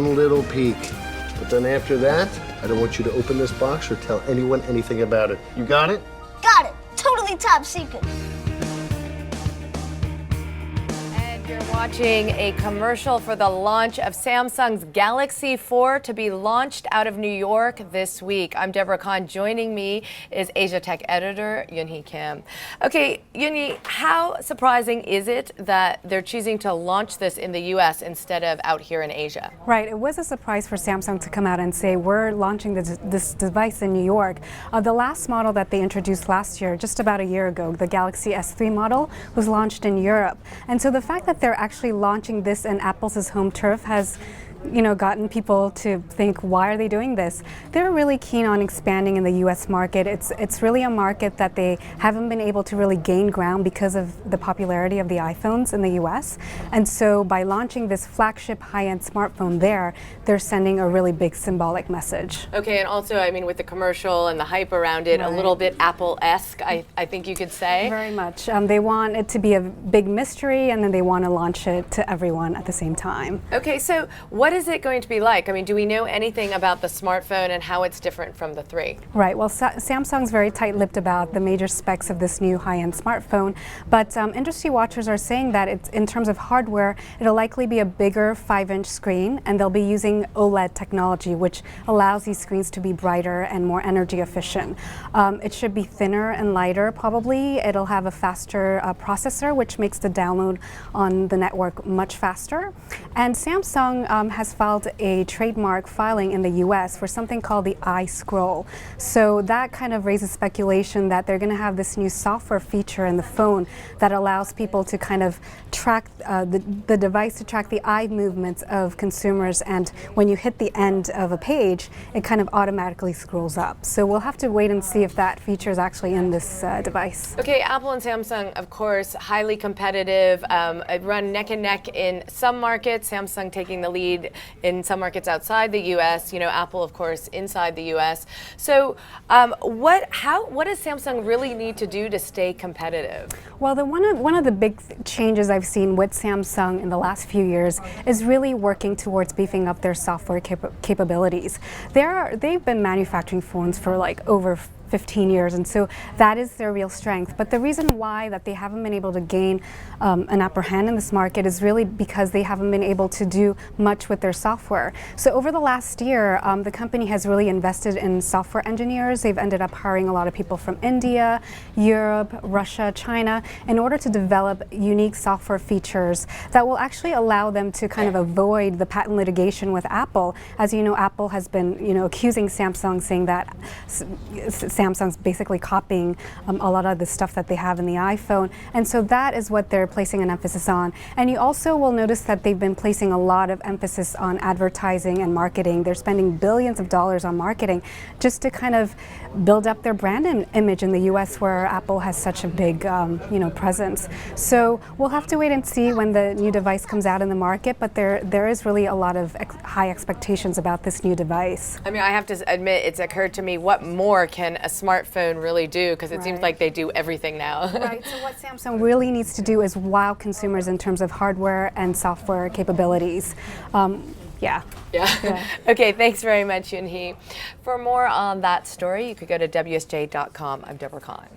one little peek. But then after that, I don't want you to open this box or tell anyone anything about it. You got it? Got it. Totally top secret. You're watching a commercial for the launch of Samsung's Galaxy 4 to be launched out of New York this week. I'm Deborah Kahn. Joining me is Asia Tech editor Yun-Hee Kim. Okay, Yun-Hee, how surprising is it that they're choosing to launch this in the U.S. instead of out here in Asia? Right, it was a surprise for Samsung to come out and say we're launching this device in New York. The last model that they introduced last year, just about a year ago, the Galaxy S3 model, was launched in Europe. And so the fact that they're actually launching this in Apple's home turf has gotten people to think, why are they doing this? They're really keen on expanding in the U.S. market. It's really a market that they haven't been able to really gain ground because of the popularity of the iPhones in the U.S. And so by launching this flagship high-end smartphone there, they're sending a really big symbolic message. Okay, and also, I mean, with the commercial and the hype around it, right, a little bit Apple-esque, I think you could say. Very much. They want it to be a big mystery, and then they want to launch it to everyone at the same time. Okay, so what is it going to be like? I mean, do we know anything about the smartphone and how it's different from the 3? Right, well, Samsung's very tight-lipped about the major specs of this new high-end smartphone, but industry watchers are saying that it's, in terms of hardware, it'll likely be a bigger 5-inch screen, and they'll be using OLED technology, which allows these screens to be brighter and more energy efficient. It should be thinner and lighter, probably. It'll have a faster processor, which makes the download on the network much faster. And Samsung has filed a trademark filing in the US for something called the iScroll. So that kind of raises speculation that they're going to have this new software feature in the phone that allows people to kind of track the device to track the eye movements of consumers, and when you hit the end of a page, it kind of automatically scrolls up. So we'll have to wait and see if that feature is actually in this device. Okay, Apple and Samsung, of course, highly competitive, run neck and neck in some markets, Samsung taking the lead in some markets outside the U.S., Apple, of course, inside the U.S. So what does Samsung really need to do to stay competitive? Well, one of the big changes I've seen with Samsung in the last few years is really working towards beefing up their software capabilities. They've been manufacturing phones for like over 15 years, and so that is their real strength. But the reason why that they haven't been able to gain an upper hand in this market is really because they haven't been able to do much with their software. So over the last year, the company has really invested in software engineers. They've ended up hiring a lot of people from India, Europe, Russia, China, in order to develop unique software features that will actually allow them to kind of avoid the patent litigation with Apple. As you know, Apple has been accusing Samsung, saying that Samsung's basically copying a lot of the stuff that they have in the iPhone, and so that is what they're placing an emphasis on. And you also will notice that they've been placing a lot of emphasis on advertising and marketing. They're spending billions of dollars on marketing just to kind of build up their brand image in the U.S., where Apple has such a big presence. So we'll have to wait and see when the new device comes out in the market, but there is really a lot of high expectations about this new device. I mean, I have to admit, it's occurred to me, what more can a smartphone really do? Because it seems like they do everything now. Right, so what Samsung really needs to do is wow consumers in terms of hardware and software capabilities. Yeah. Okay, thanks very much, Yun-Hee. For more on that story, you could go to WSJ.com. I'm Deborah Kahn.